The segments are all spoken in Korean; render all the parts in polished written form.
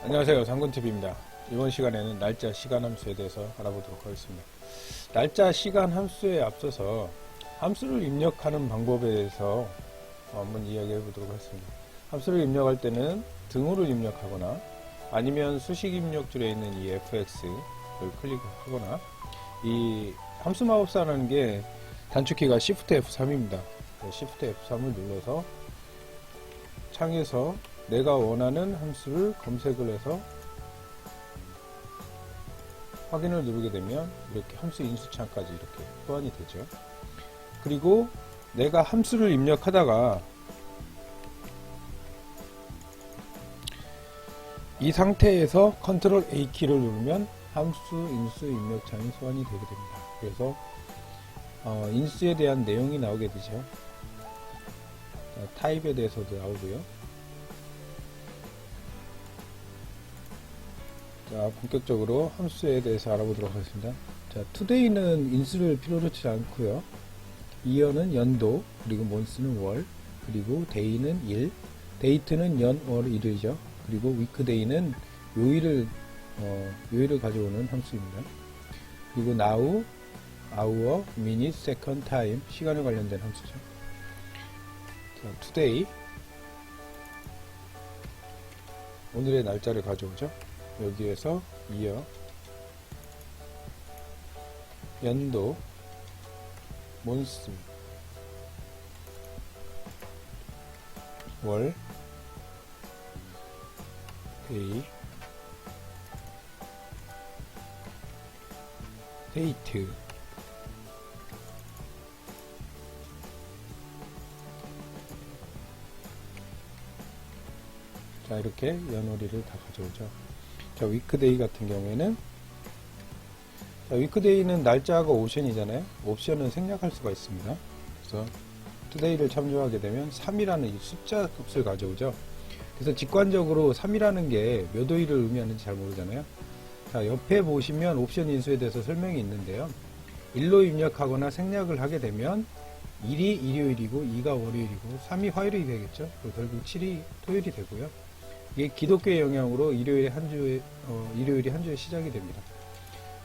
안녕하세요. 장군TV입니다. 이번 시간에는 날짜 시간 함수에 대해서 알아보도록 하겠습니다. 날짜 시간 함수에 앞서서 함수를 입력하는 방법에 대해서 한번 이야기해 보도록 하겠습니다. 함수를 입력할 때는 등호를 입력하거나 아니면 수식 입력줄에 있는 이 fx를 클릭하거나 이 함수 마법사라는 게 단축키가 Shift F3입니다. Shift F3을 눌러서 창에서 내가 원하는 함수를 검색을 해서 확인을 누르게 되면 이렇게 함수 인수창까지 이렇게 소환이 되죠. 그리고 내가 함수를 입력하다가 이 상태에서 컨트롤 A 키를 누르면 함수 인수 입력창이 소환이 되게 됩니다. 그래서 인수에 대한 내용이 나오게 되죠. 타입에 대해서도 나오고요. 자, 본격적으로 함수에 대해서 알아보도록 하겠습니다. 자, today는 인수를 필요로 하지 않고요. year는 연도, 그리고 month는 월, 그리고 day는 일, date는 연, 월, 일이죠. 그리고 weekday는 요일을 가져오는 함수입니다. 그리고 now, hour, minute, second, time, 시간에 관련된 함수죠. 자, today, 오늘의 날짜를 가져오죠. 여기에서 year, 연도, month, 월, day, date, 자, 이렇게 연월일을 다 가져오죠. 자, 위크데이 같은 경우에는, 자, 위크데이는 날짜가 옵션이잖아요. 옵션은 생략할 수가 있습니다. 그래서 today를 참조하게 되면 3이라는 이 숫자 값을 가져오죠. 그래서 직관적으로 3이라는 게 몇 월을 의미하는지 잘 모르잖아요. 자, 옆에 보시면 옵션 인수에 대해서 설명이 있는데요. 1로 입력하거나 생략을 하게 되면 1이 일요일이고 2가 월요일이고 3이 화요일이 되겠죠. 그리고 결국 7이 토요일이 되고요. 이게 기독교의 영향으로 일요일이 한 주의 시작이 됩니다.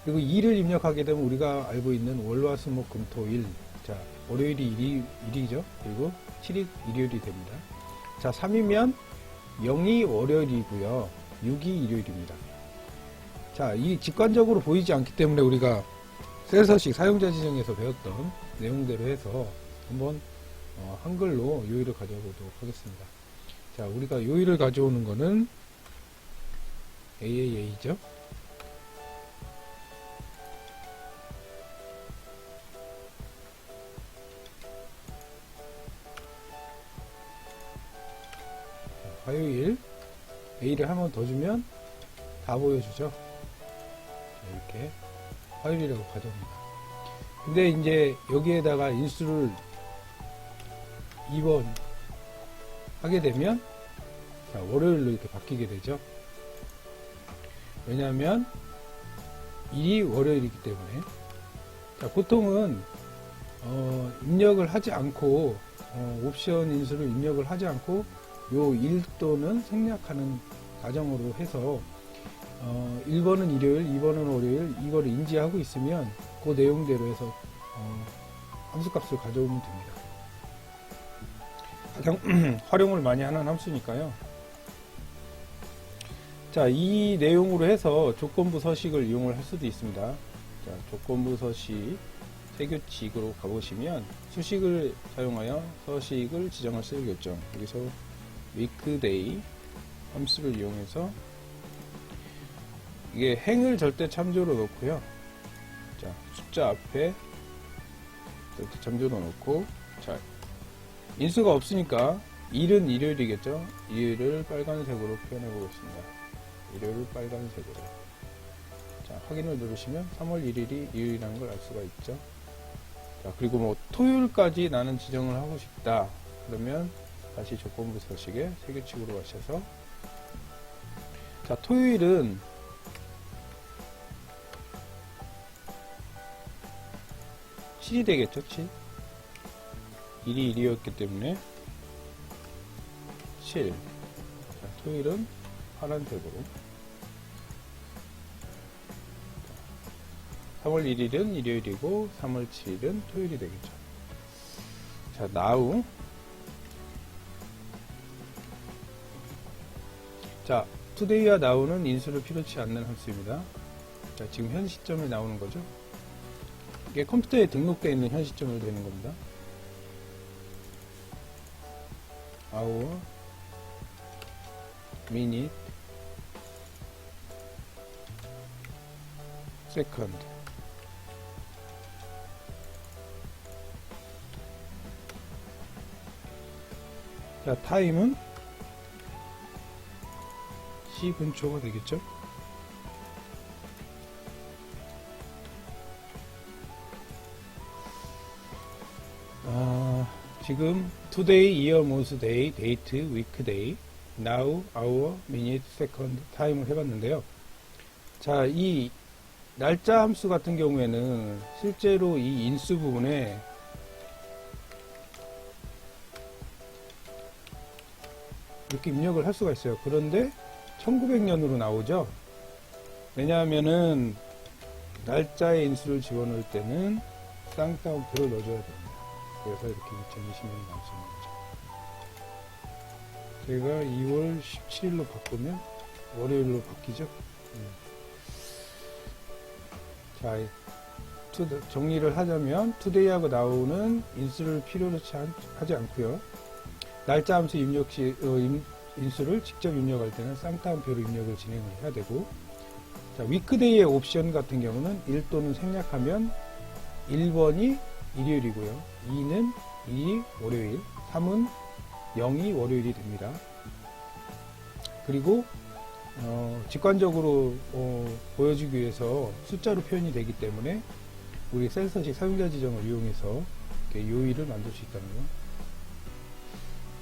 그리고 2를 입력하게 되면 우리가 알고 있는 월화수목금토일, 자, 월요일이 일이죠. 그리고 7이 일요일이 됩니다. 자, 3이면 0이 월요일이고요. 6이 일요일입니다. 자, 이 직관적으로 보이지 않기 때문에 우리가 셀서식 사용자 지정에서 배웠던 내용대로 해서 한번 한글로 요일을 가져보도록 하겠습니다. 자, 우리가 요일을 가져오는 거는 AAA죠. 화요일 A를 한 번 더 주면 다 보여주죠. 자, 이렇게 화요일이라고 가져옵니다. 근데 이제 여기에다가 인수를 2번 하게 되면, 자, 월요일로 이렇게 바뀌게 되죠. 왜냐하면 1이 월요일이기 때문에. 자, 보통은 입력을 하지 않고 옵션 인수를 입력을 하지 않고 요 1도는 생략하는 가정으로 해서 1번은 일요일, 2번은 월요일, 이거를 인지하고 있으면 그 내용대로 해서 함수값을 가져오면 됩니다. 가장 활용을 많이 하는 함수니까요. 자, 이 내용으로 해서 조건부 서식을 이용을 할 수도 있습니다. 자, 조건부 서식 세규칙으로 가보시면 수식을 사용하여 서식을 지정할 수 있겠죠. 여기서 weekday 함수를 이용해서 이게 행을 절대 참조로 놓고요. 자, 숫자 앞에 절대 참조로 놓고, 자, 인수가 없으니까 일은 일요일이겠죠. 일요일을 빨간색으로 표현해 보겠습니다. 일요일을 빨간색으로. 자, 확인을 누르시면 3월 1일이 일요일이라는 걸 알 수가 있죠. 자, 그리고 뭐 토요일까지 나는 지정을 하고 싶다. 그러면 다시 조건부 서식에 세규칙으로 가셔서, 자, 토요일은 7이 되겠죠. 7. 1이 1이었기 때문에 7. 자, 토요일은 파란색으로. 3월 1일은 일요일이고 3월 7일은 토요일이 되겠죠. 자, now. 자, today와 now는 인수를 필요치 않는 함수입니다. 자, 지금 현 시점에 나오는 거죠. 이게 컴퓨터에 등록되어 있는 현 시점으로 되는 겁니다. hour, minute, second. 자, 타임은 10분초가 되겠죠. 지금 today, year, month, day, date, week, day, now, hour, minute, second, time을 해봤는데요. 자, 이 날짜 함수 같은 경우에는 실제로 이 인수 부분에 이렇게 입력을 할 수가 있어요. 그런데 1900년으로 나오죠. 왜냐하면은 날짜의 인수를 집어넣을 때는 쌍따옴표를 넣어줘야 됩니다. 그래서 이렇게 2020년이 나올 수 있는 거죠. 제가 2월 17일로 바꾸면 월요일로 바뀌죠. 자, 정리를 하자면 today하고 now는 인수를 필요로 하지 않고요. 날짜 함수 입력 시 인수를 직접 입력할 때는 쌍따옴표로 입력을 진행을 해야 되고, 자, weekday의 옵션 같은 경우는 1 또는 생략하면 1번이 일요일이고요. 2는 2이 월요일, 3은 0이 월요일이 됩니다. 그리고 직관적으로 보여주기 위해서 숫자로 표현이 되기 때문에 우리 센서식 사용자 지정을 이용해서 이렇게 요일을 만들 수 있다는 거.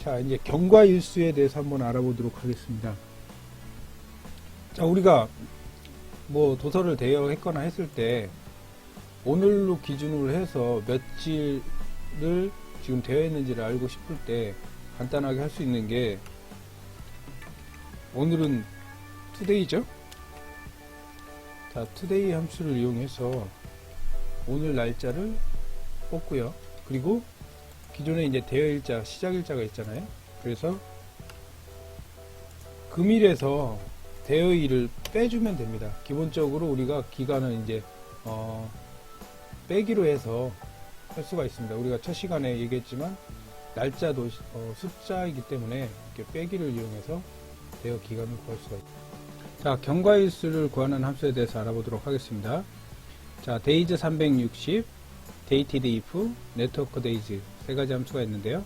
자, 이제 경과일수에 대해서 한번 알아보도록 하겠습니다. 자, 우리가 뭐 도서를 대여했거나 했을 때 오늘로 기준으로 해서 며칠을 지금 대여했는지를 알고 싶을 때 간단하게 할 수 있는 게, 오늘은 today죠. 자, today 함수를 이용해서 오늘 날짜를 뽑고요. 그리고 기존에 이제 대여일자, 시작일자가 있잖아요. 그래서 금일에서 대여일을 빼주면 됩니다. 기본적으로 우리가 기간은 이제 빼기로 해서 할 수가 있습니다. 우리가 첫 시간에 얘기했지만 날짜도 숫자이기 때문에 이렇게 빼기를 이용해서 대여 기간을 구할 수가 있습니다. 자, 경과일수를 구하는 함수에 대해서 알아보도록 하겠습니다. 자, days 360, dated if, network days 세 가지 함수가 있는데요.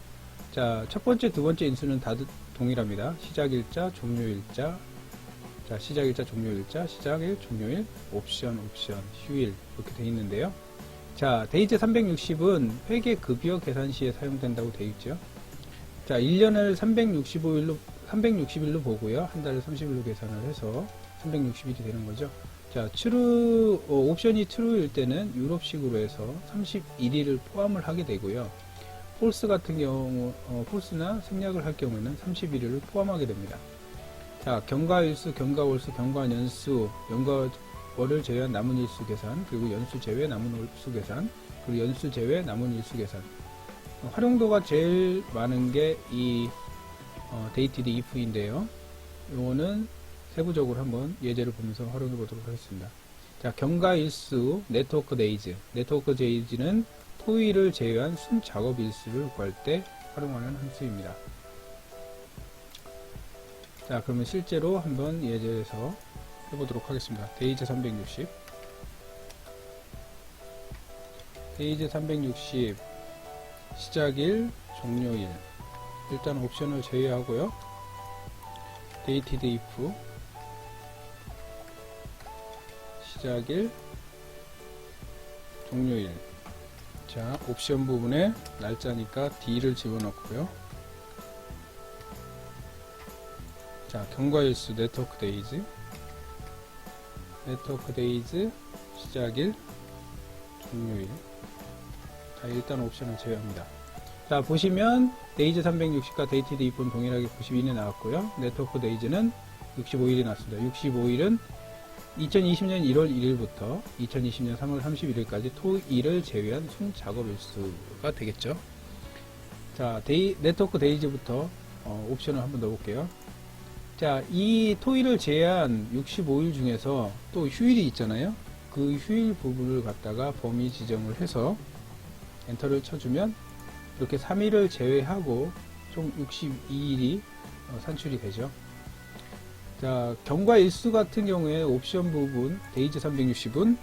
자, 첫 번째, 두 번째 인수는 다 동일합니다. 시작일자, 종료일자. 자, 시작일자, 종료일자, 시작일, 종료일, 옵션, 휴일 이렇게 되어 있는데요. 자, days 360은 회계 급여 계산 시에 사용된다고 되어 있죠. 자, 1년을 360일로 보고요. 한 달을 30일로 계산을 해서 360일이 되는 거죠. 자, true, 옵션이 true일 때는 유럽식으로 해서 31일을 포함을 하게 되고요. false 같은 경우, false나 생략을 할 경우에는 31일을 포함하게 됩니다. 자, 경과일수, 경과월수, 경과년수, 연과월을 제외한 남은 일수 계산, 그리고 연수 제외 남은 일수 계산, 그리고 연수 제외 남은 일수 계산. 활용도가 제일 많은 게 이 dated if인데요. 요거는 세부적으로 한번 예제를 보면서 활용해 보도록 하겠습니다. 자, 경과일수, 네트워크 데이즈. 네트워크 데이즈는 토일을 제외한 순 작업 일수를 구할 때 활용하는 함수입니다. 자, 그러면 실제로 한번 예제에서 해보도록 하겠습니다. 데이즈 360. 데이즈 360 시작일, 종료일. 일단 옵션을 제외하고요. dated if 시작일, 종료일. 자, 옵션 부분에 날짜니까 D를 집어넣고요. 자, 경과일수 네트워크 데이즈. 네트워크 데이즈 시작일, 종료일. 자, 일단 옵션을 제외합니다. 자, 보시면 데이즈 360과 데이티드 if는 동일하게 92에 나왔고요. 네트워크 데이즈는 65일이 났습니다. 65일은 2020년 1월 1일부터 2020년 3월 31일까지 토일을 제외한 순 작업 일수가 되겠죠. 자, 네트워크 데이즈부터 옵션을 한번 넣어볼게요. 자, 이 토일을 제외한 65일 중에서 또 휴일이 있잖아요. 그 휴일 부분을 갖다가 범위 지정을 해서 엔터를 쳐주면 이렇게 3일을 제외하고 총 62일이 산출이 되죠. 자, 경과 일수 같은 경우에 옵션 부분 데이즈 360은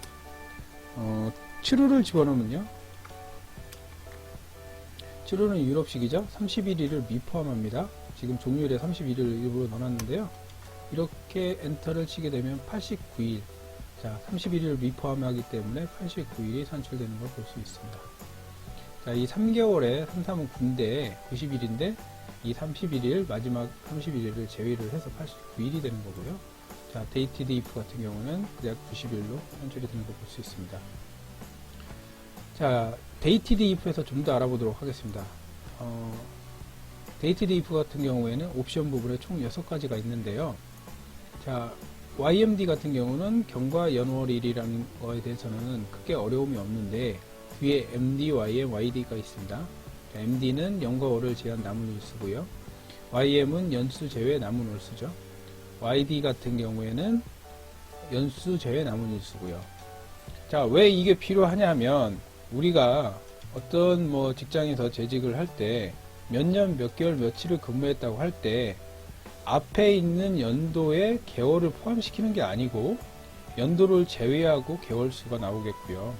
추루를 집어넣으면요, 추루는 유럽식이죠. 31일을 미포함합니다. 지금 종료일에 31일을 일부러 넣어놨는데요. 이렇게 엔터를 치게 되면 89일, 자, 31일을 미포함하기 때문에 89일이 산출되는 걸 볼 수 있습니다. 자, 이 3개월에 3-3은 군대 90일인데 이 31일, 마지막 31일을 제외를 해서 89일이 되는 거고요. 자, 데이티드 if 같은 경우는 그냥 90일로 산출이 되는 걸 볼 수 있습니다. 자, 데이티드 if에서 좀 더 알아보도록 하겠습니다. 데이티드 if 같은 경우에는 옵션 부분에 총 6가지가 있는데요. 자, YMD 같은 경우는 경과 연월일이라는 거에 대해서는 크게 어려움이 없는데 뒤에 MD, YM, YD가 있습니다. 자, MD는 연과 월을 제한 남은 일수고요. YM은 연수 제외 남은 월수죠. YD 같은 경우에는 연수 제외 남은 일수고요. 자, 왜 이게 필요하냐면 우리가 어떤 뭐 직장에서 재직을 할 때 몇 년, 몇 개월, 며칠을 근무했다고 할 때 앞에 있는 연도에 개월을 포함시키는 게 아니고 연도를 제외하고 개월수가 나오겠고요.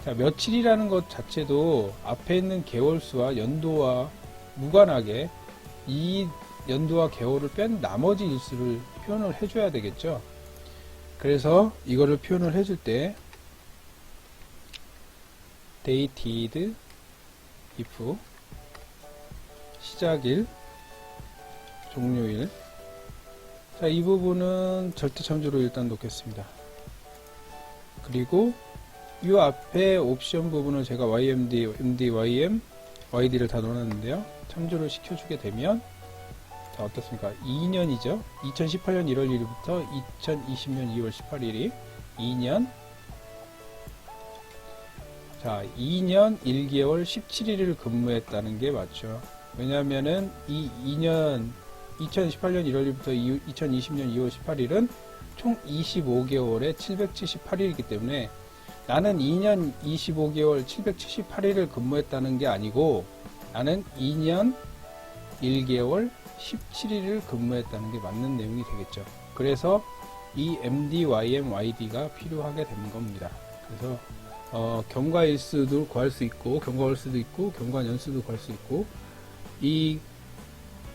자, 며칠이라는 것 자체도 앞에 있는 개월수와 연도와 무관하게 이 연도와 개월을 뺀 나머지 일수를 표현을 해줘야 되겠죠. 그래서 이거를 표현을 해줄 때 dated if 시작일, 종료일. 자, 이 부분은 절대 참조로 일단 놓겠습니다. 그리고 이 앞에 옵션 부분을 제가 YMD, MD, YM, YD를 다 넣어놨는데요. 참조를 시켜주게 되면 자, 어떻습니까? 2년이죠. 2018년 1월 1일부터 2020년 2월 18일이 2년, 자, 2년 1개월 17일을 근무했다는 게 맞죠. 왜냐하면은 이 2년 2018년 1월 1일부터 2020년 2월 18일은 총 25개월에 778일이기 때문에 나는 2년 25개월 778일을 근무했다는 게 아니고 나는 2년 1개월 17일을 근무했다는 게 맞는 내용이 되겠죠. 그래서 이 MD, YM, YD가 필요하게 되는 겁니다. 그래서 경과일수도 구할 수 있고 경과월수도 있고 경과연수도 구할 수 있고 이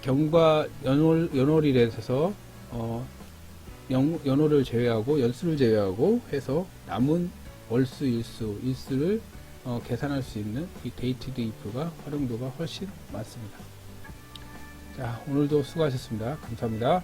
경과 연월일에 있어서 연월을 제외하고 연수를 제외하고 해서 남은 월수, 일수를 계산할 수 있는 이 데이티드 if가 활용도가 훨씬 많습니다. 자, 오늘도 수고하셨습니다. 감사합니다.